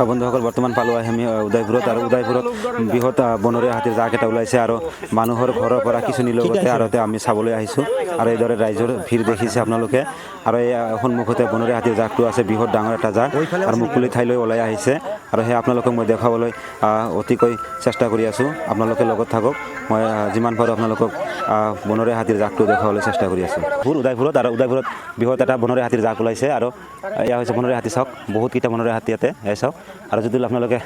বন্ধুসকল বৰ্তমান পালোঁ আমি উদয়পুৰত আৰু উদয়পুৰত বৃহৎ বনৰীয়া হাতীৰ জাক এটা ওলাইছে আৰু মানুহৰ ঘৰৰ পৰা কিছু নিলগতে আৰু আমি চাবলৈ আহিছোঁ আৰু এইদৰে ৰাইজৰ ভিৰ দেখিছে আপোনালোকে আৰু এই সন্মুখতে বনৰীয়া হাতীৰ জাকটো আছে বৃহৎ ডাঙৰ এটা জাক আৰু মুকলি ঠাইলৈ ওলাই আহিছে আৰু সেই আপোনালোকক মই দেখাবলৈ অতিকৈ চেষ্টা কৰি আছোঁ আপোনালোকে লগত থাকক মই যিমান পাৰোঁ আপোনালোকক বনৰীয়া হাতীৰ জাকটো দেখাবলৈ চেষ্টা কৰি আছোঁ উদয়পুৰত আৰু উদয়পুৰত বৃহৎ এটা বনৰীয়া হাতীৰ জাক ওলাইছে আৰু এয়া হৈছে বনৰীয়া হাতী চাওক বহুতকেইটা বনৰীয়া হাতী ইয়াতে এয়া চাওক আৰু যদি আপোনালোকে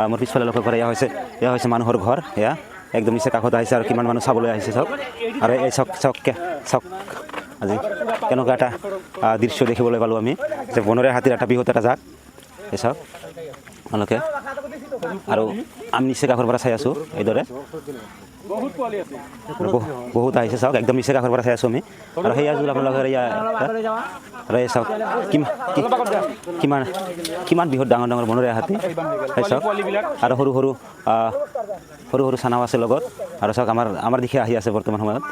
মোৰ পিছফালে লক্ষ্য কৰে এয়া হৈছে মানুহৰ ঘৰ এয়া একদম নিচে কাষত আহিছে আৰু কিমান মানুহ চাবলৈ আহিছে চাওক আৰু এই চাওক চাওক আজি কেনেকুৱা এটা দৃশ্য দেখিবলৈ পালোঁ আমি যে বনৰীয়া হাতীৰ এটা বৃহৎ এটা জাক এই চাওক আপোনালোকে আৰু আমি নিচে কাষৰ পৰা চাই আছোঁ এইদৰে বহুত আহিছে চাওক একদম নিচে কাষৰ পৰা চাই আছোঁ আমি আৰু সেয়া যদি আপোনালোকে চাওক কিমান বৃহৎ ডাঙৰ ডাঙৰ বনৰীয়া হাতী চাওক আৰু সৰু সৰু চানাও আছে লগত আৰু চাওক আমাৰ দিশে আহি আছে বৰ্তমান সময়ত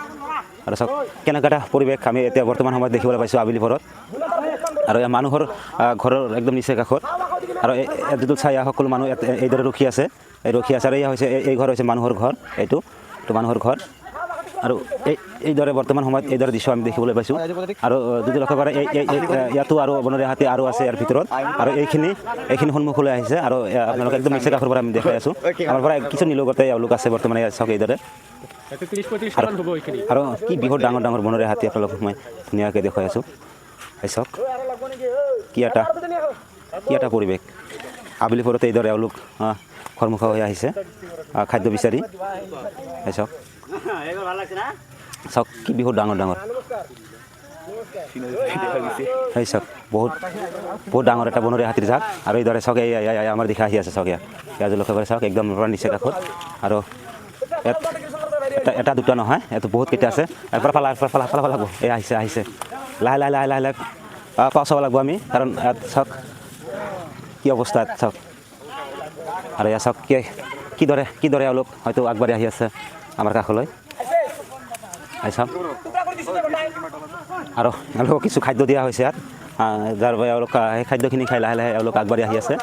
আৰু চাওক কেনেকুৱা এটা পৰিৱেশ আমি এতিয়া বৰ্তমান সময়ত দেখিবলৈ পাইছোঁ আবেলি পৰত আৰু মানুহৰ ঘৰৰ একদম নিচে কাষত আৰু যিটো চাই সকলো মানুহ এইদৰে ৰখি আছে আৰু এয়া হৈছে এই ঘৰ হৈছে মানুহৰ ঘৰ এইটো মানুহৰ ঘৰ আৰু এইদৰে বৰ্তমান সময়ত এইদৰে দৃশ্য আমি দেখিবলৈ পাইছোঁ আৰু যদি লক্ষ্য কৰে ইয়াতো আৰু বনৰীয়া হাতী আৰু আছে ইয়াৰ ভিতৰত আৰু এইখিনি সন্মুখলৈ আহিছে আৰু আপোনালোকে একদম নিচে কাষৰ পৰা আমি দেখাই আছোঁ আমাৰ পৰা কিছু নিলগতে এওঁলোক আছে বৰ্তমানে চাওক এইদৰে আৰু কি বৃহৎ ডাঙৰ ডাঙৰ বনৰীয়া হাতী আপোনালোকক মই ধুনীয়াকৈ দেখুৱাই আছোঁ এই চাওক কি এটা পৰিৱেশ আবেলি পৰতে এইদৰে এওঁলোক ঘৰমুখা হৈ আহিছে খাদ্য বিচাৰি এই চাওক কি বহুত ডাঙৰ সেই চাওক বহুত ডাঙৰ এটা বনৰীয়া হাতীৰ জাক আৰু এইদৰে চাওক আমাৰ দিশা আহি আছে চাওক ইয়াত লক্ষ্য কৰে চাওক একদম নিচে কাষত আৰু এটা দুটা নহয় এইটো বহুত কেইটা আছে ইয়াৰ পৰা ফালা লাগব এই আহিছে লাহে লাহে পাও চাব লাগব আমি কাৰণ ইয়াত চাওক কি অৱস্থা চাওক আৰু ইয়াত চাওক কিদৰে এওঁলোক হয়তো আগবাঢ়ি আহি আছে আমাৰ কাষলৈ চাওক আৰু এওঁলোকক কিছু খাদ্য দিয়া হৈছে ইয়াত যাৰ বাবে এওঁলোক সেই খাদ্যখিনি খাই লাহে লাহে এওঁলোক আগবাঢ়ি আহি আছে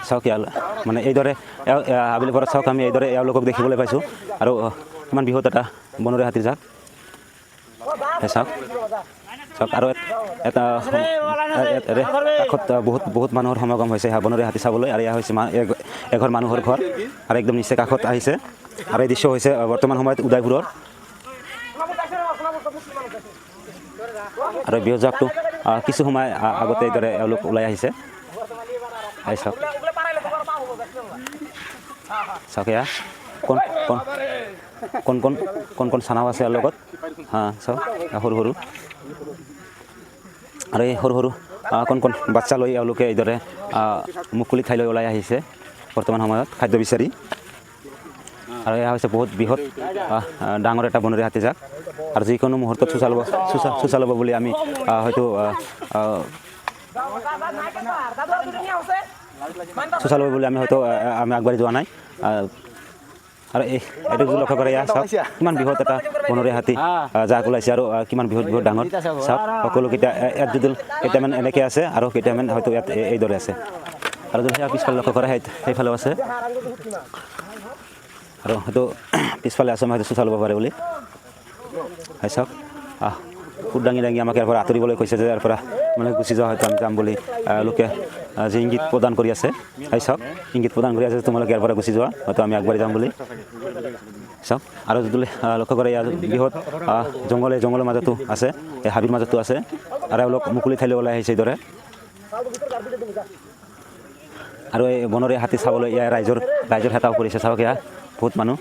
চাওক মানে এইদৰে আবেলি পৰত চাওক আমি এইদৰে এওঁলোকক দেখিবলৈ পাইছোঁ আৰু ইমান বৃহৎ এটা বনৰীয়া হাতীৰ জাক চাওক আৰু এটা কাষত বহুত মানুহৰ সমাগম হৈছে বনৰীয়া হাতী চাবলৈ আৰু এয়া হৈছে এঘৰ মানুহৰ ঘৰ আৰু একদম নিচে কাষত আহিছে আৰু এই দৃশ্য হৈছে বৰ্তমান সময়ত উদয়পুৰৰ আৰু বৃহৎ জাকটো কিছু সময় আগতে এইদৰে এওঁলোক ওলাই আহিছে চাওক এয়া কোন চানাও আছে ইয়াৰ লগত চাওক সৰু আৰু এই সৰু কোন বাচ্চা লৈ এওঁলোকে এইদৰে মুকলি ঠাইলৈ ওলাই আহিছে বৰ্তমান সময়ত খাদ্য বিচাৰি আৰু এয়া হৈছে বহুত বৃহৎ ডাঙৰ এটা বনৰীয়া হাতী জাক আৰু যিকোনো মুহূৰ্তত চুচা ল'ব বুলি আমি হয়তো চুচা ল'ব বুলি আমি হয়তো আগবাঢ়ি যোৱা নাই আৰু এইটো যদি লক্ষ্য কৰে চাওক কিমান বৃহৎ এটা বনৰীয়া হাতী জাক ওলাইছে আৰু কিমান বৃহৎ ডাঙৰ চাওক সকলোকেইটা ইয়াত যদি কেইটামান এনেকৈ আছে আৰু কেইটামান হয়তো ইয়াত এইদৰে আছে আৰু যদি পিছফালে লক্ষ্য কৰে সেইফালেও আছে আৰু হয়তো পিছফালে আছে হয়তো চুচা ল'ব পাৰে বুলি চাওক ফুট দাঙি আমাক ইয়াৰ পৰা আঁতৰিবলৈ কৈছে যে ইয়াৰ পৰা মানে গুচি যোৱা হয়তো আমি যাম বুলি লোকে যি ইংগিত প্ৰদান কৰি আছে চাওক ইংগিত প্ৰদান কৰি আছে তোমালোকে ইয়াৰ পৰা গুচি যোৱা হয়তো আমি আগবাঢ়ি যাম বুলি চাওক আৰু যদি লক্ষ্য কৰে ইয়াৰ বৃহৎ জংঘলৰ মাজতো আছে এই হাবিৰ মাজতো আছে আৰু এওঁলোক মুকলি ঠাইলৈ ওলাই আহিছে এইদৰে আৰু এই বনৰীয়া হাতী চাবলৈ ইয়াৰ ৰাইজৰ হেতাও পৰিছে চাওক এয়া বহুত মানুহ